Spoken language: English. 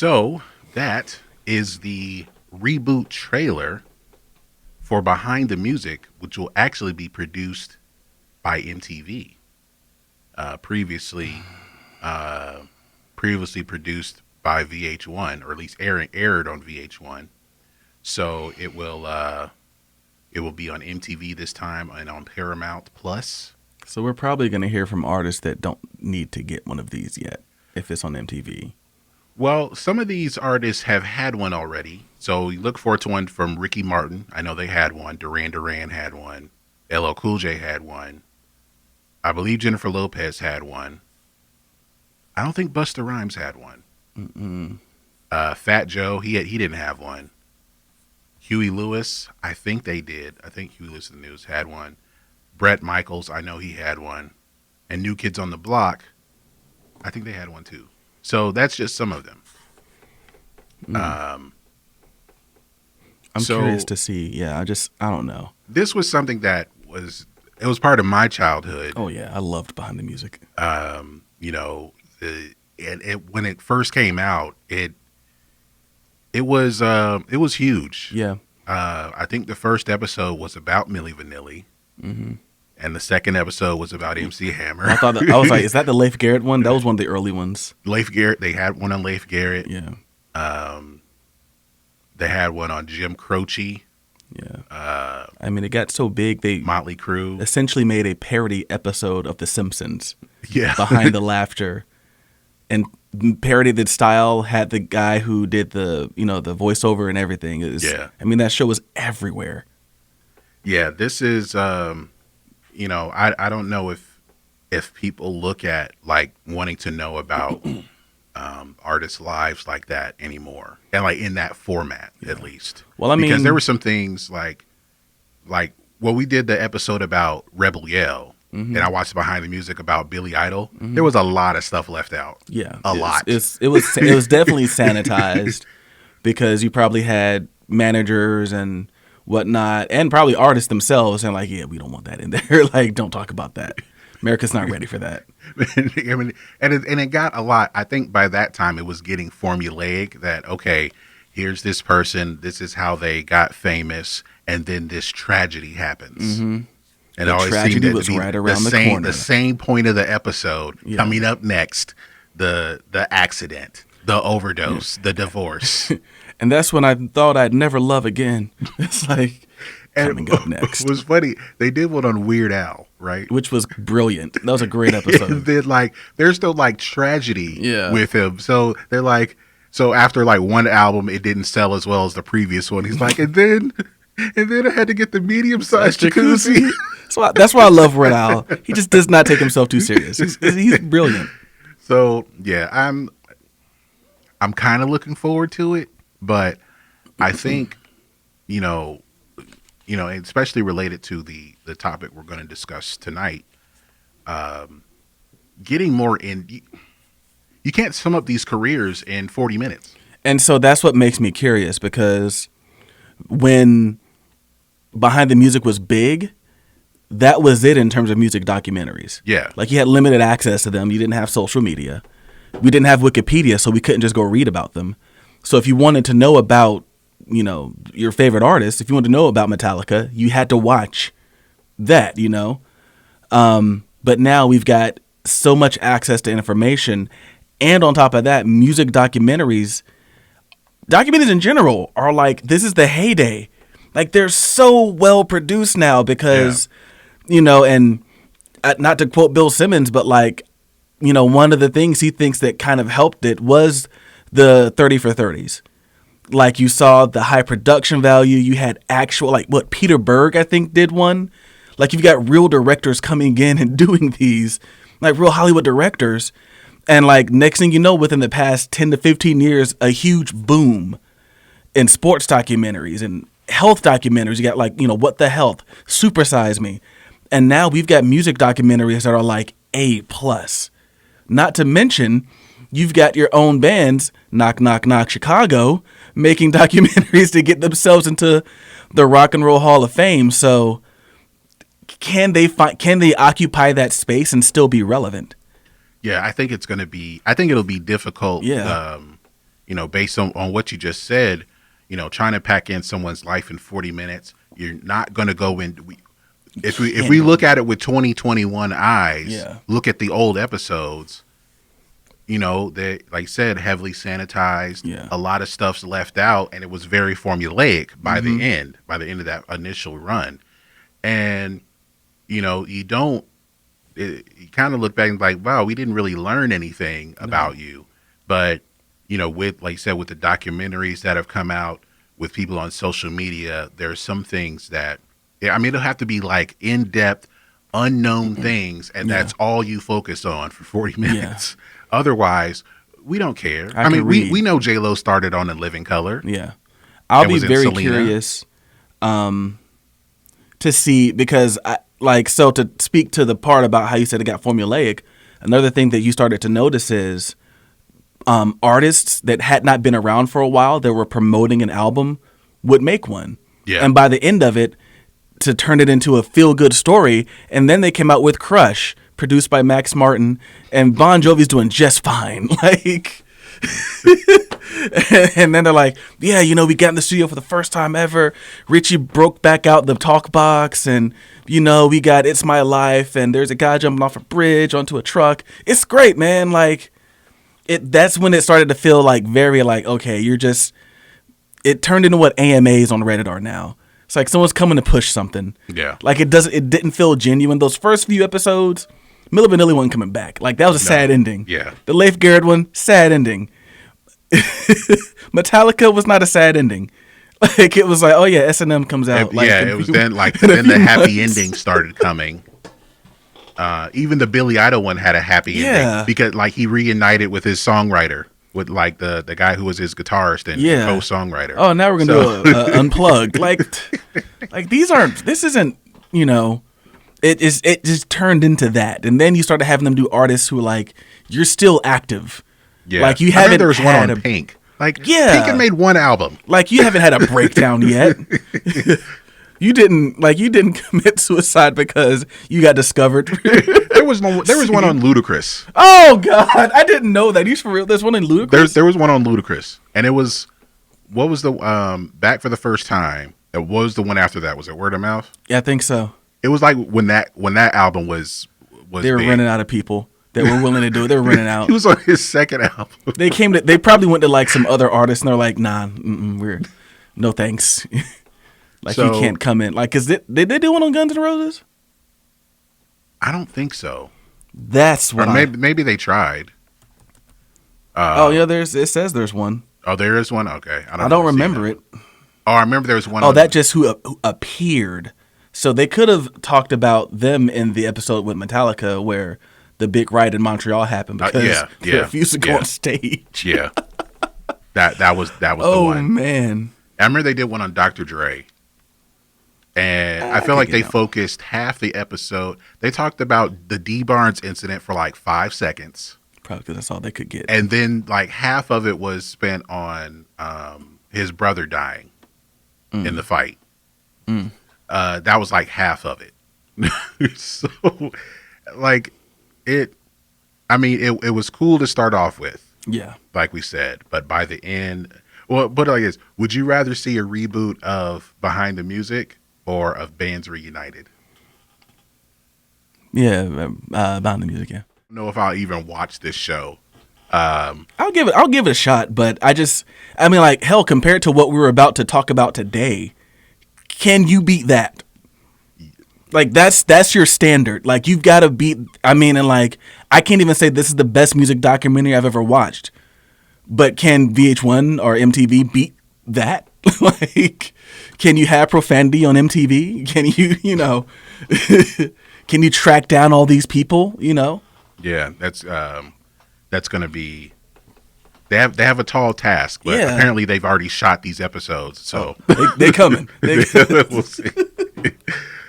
So that is the reboot trailer for Behind the Music, which will actually be produced by MTV. Previously, previously produced by VH1, or at least aired on VH1. So it will be on MTV this time and on Paramount Plus. So we're probably going to hear from artists that don't need to get one of these yet if it's on MTV. Well, some of these artists have had one already. So you look forward to one from Ricky Martin. I know they had one. Duran Duran had one. LL Cool J had one. I believe Jennifer Lopez had one. I don't think Busta Rhymes had one. Fat Joe, he didn't have one. Huey Lewis, I think they did. I think Huey Lewis in the News had one. Bret Michaels, I know he had one. And New Kids on the Block, I think they had one too. So that's just some of them. I'm curious to see. Yeah, I don't know. This was something that was part of my childhood. Oh yeah, I loved Behind the Music. You know, when it first came out, it was huge. Yeah. I think the first episode was about Milli Vanilli. Mm-hmm. And the second episode was about MC Hammer. I was like, is that the Leif Garrett one? That was one of the early ones. Leif Garrett, they had one on Leif Garrett. Yeah. They had one on Jim Croce. Yeah. I mean, it got so big, they Motley Crue essentially made a parody episode of The Simpsons. Yeah. Behind the Laughter. And parodied the style, had the guy who did the voiceover and everything. Yeah. I mean, that show was everywhere. Yeah, this is, I don't know if people look at like wanting to know about artists' lives like that anymore, and like in that format at least. Well, I mean, because there were some things like we did the episode about Rebel Yell, and I watched Behind the Music about Billy Idol. There was a lot of stuff left out. Yeah, a lot. It was definitely sanitized because you probably had managers and whatnot, and probably artists themselves, and like, yeah, we don't want that in there. Like, don't talk about that. America's not ready for that. I mean, and it got a lot. I think by that time it was getting formulaic. That okay, here's this person. This is how they got famous, and then this tragedy happens. Mm-hmm. And the tragedy was right around the corner. The same point of the episode coming up next. The accident, the overdose, the divorce. And that's when I thought I'd never love again. It's like coming up next. It was funny. They did one on Weird Al, right? Which was brilliant. That was a great episode. And then there's still like tragedy with him. So they're like, after like one album, it didn't sell as well as the previous one. He's like, and then I had to get the medium-sized jacuzzi. So that's why I love Weird Al. He just does not take himself too serious. He's brilliant. So yeah, I'm kind of looking forward to it. But I think, especially related to the topic we're going to discuss tonight, getting more in, you can't sum up these careers in 40 minutes. And so that's what makes me curious, because when Behind the Music was big, that was it in terms of music documentaries. Yeah. Like, you had limited access to them. You didn't have social media. We didn't have Wikipedia, so we couldn't just go read about them. So if you wanted to know about, your favorite artist, if you wanted to know about Metallica, you had to watch that, But now we've got so much access to information. And on top of that, music documentaries in general are like, this is the heyday. Like, they're so well produced now because, and not to quote Bill Simmons, but like, one of the things he thinks that kind of helped it was the 30 for 30s. Like, you saw the high production value. You had actual, Peter Berg, I think, did one. Like, you've got real directors coming in and doing these, like real Hollywood directors. And like, next thing you know, within the past 10 to 15 years, a huge boom in sports documentaries and health documentaries. You got What the Health, Super Size Me. And now we've got music documentaries that are like A+. Not to mention, you've got your own bands, Knock Knock Knock Chicago, making documentaries to get themselves into the Rock and Roll Hall of Fame. So can they occupy that space and still be relevant? Yeah, I think it'll be difficult. Yeah. based on what you just said, trying to pack in someone's life in 40 minutes, you're not going to go in. If we look at it with 2021 eyes, Yeah. look at the old episodes, they, like I said, heavily sanitized. Yeah. A lot of stuff's left out, and it was very formulaic by the end of that initial run. And, you don't, you kind of look back and like, wow, we didn't really learn anything about you. But, with, like you said, with the documentaries that have come out, with people on social media, there's some things that, it'll have to be like in-depth, unknown things, and that's all you focus on for 40 minutes. Otherwise, we don't care. We know J-Lo started on In Living Color. Yeah. I'll be was in very Selena. curious to see, because to speak to the part about how you said it got formulaic, another thing that you started to notice is artists that had not been around for a while that were promoting an album would make one. Yeah. And by the end of it, to turn it into a feel-good story, and then they came out with Crush, produced by Max Martin, and Bon Jovi's doing just fine. Like, and then they're like, yeah, we got in the studio for the first time ever. Richie broke back out the talk box, and, we got It's My Life, and there's a guy jumping off a bridge onto a truck. It's great, man. Like, that's when it started to feel like very like, okay, it turned into what AMAs on Reddit are now. It's like someone's coming to push something. Yeah. Like it didn't feel genuine. Those first few episodes, Milli Vanilli wasn't coming back. Like that was a sad ending. Yeah. The Leif Garrett one, sad ending. Metallica was not a sad ending. Like it was like, oh yeah, S&M comes out. Like, it was then the happy ending started coming. Even the Billy Idol one had a happy ending because like he reunited with his songwriter, with like the guy who was his guitarist and co-songwriter. Oh, now we're gonna do a unplugged. Like this isn't, it just turned into that. And then you started having them do artists who like, you're still active. Yeah. Like you haven't there was one had on Pink. Like Pink Yeah. had made one album. Like you haven't had a breakdown yet. You didn't commit suicide because you got discovered. There was one on Ludacris. Oh God, I didn't know that. He's for real. There's one in Ludacris. There was one on Ludacris, and it was, what was the Back for the First Time? What was the one after that? Was it Word of Mouth? Yeah, I think so. It was like when that album was They were big. running out of people that were willing to do it. They were running out. He was on his second album. They probably went to like some other artists and they're like, nah, we're no thanks. Like you can't come in. Like, did they do one on Guns N' Roses? I don't think so. That's what. Or maybe they tried. It says there's one. Oh, there is one. Okay, I don't remember it. Oh, I remember there was one. Oh, that just who appeared. So they could have talked about them in the episode with Metallica where the big riot in Montreal happened because they refused to go on stage. Yeah, that was the one. Oh man, I remember they did one on Dr. Dre. And I feel like they focused half the episode. They talked about the D Barnes incident for like 5 seconds. Probably because that's all they could get. And then like half of it was spent on his brother dying in the fight. That was like half of it. So like it was cool to start off with. Yeah. Like we said. But by the end, well, but I guess, would you rather see a reboot of Behind the Music or of Bands Reunited? Yeah, Behind the Music, yeah. I don't know if I'll even watch this show. I'll give it a shot, but hell, compared to what we were about to talk about today, can you beat that? Like that's your standard. Like you've got to beat. I can't even say this is the best music documentary I've ever watched. But can VH1 or MTV beat that? Like, can you have profanity on MTV? Can you, can you track down all these people? Yeah, that's going to be. They have a tall task, but apparently they've already shot these episodes, so they coming. We'll see.